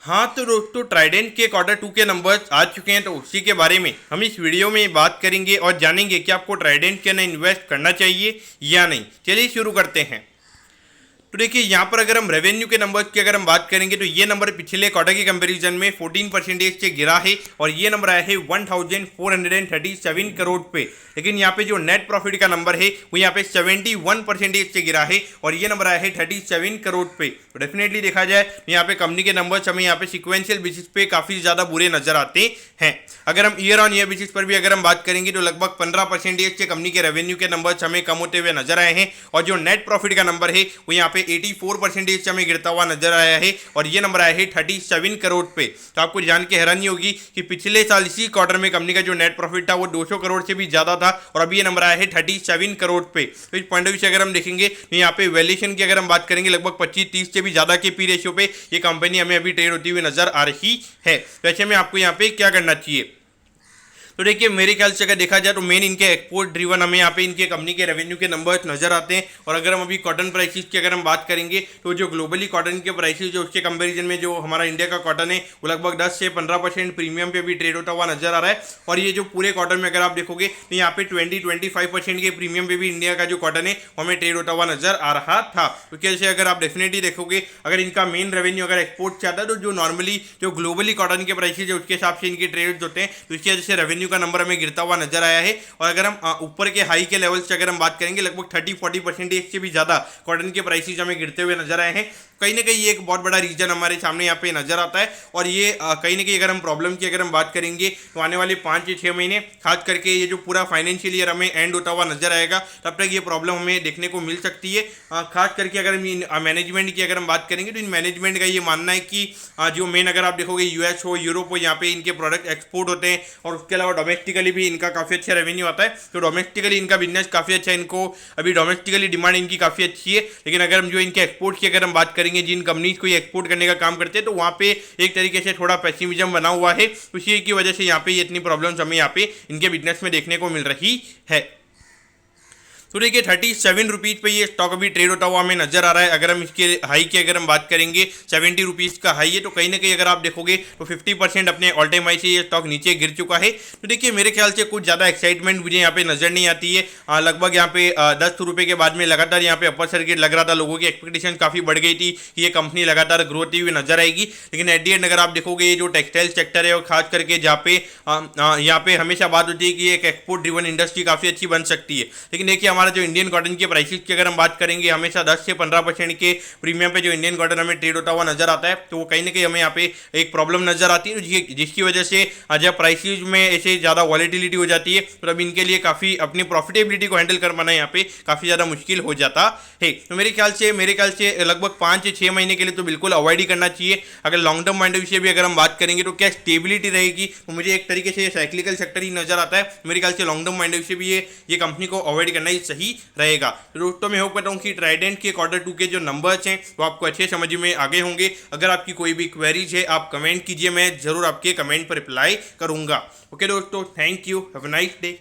हाँ तो दोस्तों, ट्राइडेंट के क्वार्टर टू के नंबर्स आ चुके हैं, तो उसी के बारे में हम इस वीडियो में बात करेंगे और जानेंगे कि आपको ट्राइडेंट के अंदर इन्वेस्ट करना चाहिए या नहीं। चलिए शुरू करते हैं। तो देखिए, यहाँ पर अगर हम रेवेन्यू के नंबर्स की अगर हम बात करेंगे तो ये नंबर पिछले क्वार्टर के कंपैरिजन में 14% से गिरा है और ये नंबर आया है 1437 करोड़ पे। लेकिन यहाँ पे जो नेट प्रॉफिट का नंबर है वो यहाँ पे 71% से गिरा है और ये नंबर आया है 37 करोड़ पे। तो डेफिनेटली देखा जाए तो यहाँ पे कंपनी के नंबर्स हमें यहाँ पे सिक्वेंशियल बेसिस पे काफ़ी ज़्यादा बुरे नजर आते हैं। अगर हम ईयर ऑन ईयर बेसिस पर भी अगर हम बात करेंगे तो लगभग 15% से कंपनी के रेवेन्यू के नंबर्स हमें कम होते हुए नजर आए हैं और जो नेट प्रॉफिट का नंबर है वो यहाँ पे 84% से हमें गिरता हुआ नजर आया है और ये नंबर आया है 37 करोड़ पे। तो आपको जान के हैरानी होगी कि पिछले साल इसी क्वार्टर में कंपनी का जो नेट प्रॉफिट था वो 200 करोड़ से भी ज्यादा था और अभी ये नंबर आया है 37 करोड़ पे। तो इस पॉइंट ऑफ व्यू से अगर हम देखेंगे तो यहाँ पे वैल्यूएशन की अगर हम बात करेंगे लगभग 25-30 से भी ज्यादा के पी रेशियो पे ये कंपनी हमें अभी ट्रेड होती हुई नजर आ रही है। तो ऐसे में आपको यहाँ पे क्या करना चाहिए? तो देखिए, मेरे ख्याल से अगर देखा जाए तो मेन इनके एक्सपोर्ट ड्रिवन हमें यहाँ पे इनके कंपनी के रेवेन्यू के नंबर्स नजर आते हैं। और अगर हम अभी कॉटन प्राइसेस की अगर हम बात करेंगे तो जो ग्लोबली कॉटन के प्राइसेस जो उसके कंपैरिजन में जो हमारा इंडिया का कॉटन है वो लगभग 10 से 15% प्रीमियम पे भी ट्रेड होता हुआ नजर आ रहा है। और ये जो पूरे कॉटन में अगर आप देखोगे तो यहाँ पे 20-25% के प्रीमियम पे भी इंडिया का जो कॉटन है वो हमें ट्रेड होता हुआ नजर आ रहा था। तो कैसे अगर आप डेफिनेटली देखोगे, अगर इनका मेन रेवेन्यू अगर एक्सपोर्ट से आता है तो जो नॉर्मली जो ग्लोबली कॉटन के प्राइसेस है उसके हिसाब से इनके ट्रेड होते हैं, तो इसकी वजह से रेवेन्यू का नंबर हमें गिरता हुआ नजर आया है। और अगर हम ऊपर के हाई के लेवल से अगर हम बात करेंगे लगभग 30-40% से भी ज्यादा कॉटन के प्राइसेस हमें गिरते हुए नजर आए हैं। कहीं ना कहीं ये एक बहुत बड़ा रीजन हमारे सामने यहाँ पे नजर आता है। और ये कहीं ना कहीं अगर हम प्रॉब्लम की अगर हम बात करेंगे तो आने वाले 5 से 6 महीने खास करके ये जो पूरा फाइनेंशियल ईयर हमें एंड होता हुआ नजर आएगा तब तक ये प्रॉब्लम हमें देखने को मिल सकती है। खास करके अगर हम मैनेजमेंट की अगर हम बात करेंगे तो इन मैनेजमेंट का ये मानना है कि जो मेन अगर आप देखोगे यूएस हो यूरोप हो, यहाँ पे इनके प्रोडक्ट एक्सपोर्ट होते हैं और उसके अलावा डोमेस्टिकली भी इनका काफ़ी अच्छा रेवेन्यू आता है। तो डोमेस्टिकली इनका बिजनेस काफ़ी अच्छा है, इनको अभी डोमेस्टिकली डिमांड इनकी काफ़ी अच्छी है। लेकिन अगर हम जो इनके एक्सपोर्ट की अगर हम बात करेंगे, जिन कंपनीज को ये एक्सपोर्ट करने का काम करते हैं, तो वहाँ पे एक तरीके से थोड़ा पेसिमिज्म बना हुआ है। उसी की वजह से यहाँ पे ये इतनी प्रॉब्लम्स हमें यहाँ पे इनके बिजनेस में देखने को मिल रही है। तो देखिए, 37 रुपीज़ पे ये स्टॉक अभी ट्रेड होता हुआ हमें नजर आ रहा है। अगर हम इसके हाई की अगर हम बात करेंगे 70 रुपीज़ का हाई है, तो कहीं ना कहीं अगर आप देखोगे तो 50% अपने ऑल टाइम हाई से ये स्टॉक नीचे गिर चुका है। तो देखिए, मेरे ख्याल से कुछ ज़्यादा एक्साइटमेंट मुझे यहाँ पे नजर नहीं आती है। लगभग यहाँ पे 10 रुपये के बाद में लगातार यहाँ पे अपर सर्किट लग रहा था, लोगों की एक्सपेक्टेशन काफ़ी बढ़ गई थी कि ये कंपनी लगातार ग्रोथ होती हुई नजर आएगी। लेकिन एट दी एंड अगर आप देखोगे ये जो टेक्सटाइल सेक्टर है और खास करके जहाँ पे यहाँ पे हमेशा बात होती है कि एक एक्सपोर्ट ड्रिवन इंडस्ट्री काफ़ी अच्छी बन सकती है। लेकिन देखिए, हमारा जो इंडियन कॉटन के प्राइसेस की अगर हम बात करेंगे, हमेशा 10 से 15% के प्रीमियम पे जो इंडियन कॉटन हमें ट्रेड होता हुआ नजर आता है, तो वो कहीं ना कहीं हमें यहाँ पे एक प्रॉब्लम नजर आती है, जिसकी वजह से जब प्राइसेस में ऐसे ज़्यादा वॉलेटिलिटी हो जाती है तो तब इनके लिए काफ़ी अपनी प्रॉफिटेबिलिटी को हैंडल कर पाना यहाँ पे काफ़ी ज़्यादा मुश्किल हो जाता है। तो मेरे ख्याल से लगभग 5 से 6 महीने के लिए तो बिल्कुल अवॉइड ही करना चाहिए। अगर long term point of view से भी अगर हम बात करेंगे तो क्या स्टेबिलिटी रहेगी, तो मुझे एक तरीके से साइक्लिकल सेक्टर ही नजर आता है। मेरे ख्याल से long term point of view से भी ये कंपनी को अवॉइड करना ही सही रहेगा। दोस्तों, मैं होप करता हूँ कि ट्राइडेंट के क्वार्टर टू के जो नंबर्स हैं वो आपको अच्छे समझ में आ गए होंगे। अगर आपकी कोई भी क्वेरीज है आप कमेंट कीजिए, मैं जरूर आपके कमेंट पर रिप्लाई करूंगा। ओके दोस्तों, thank you, have a nice day.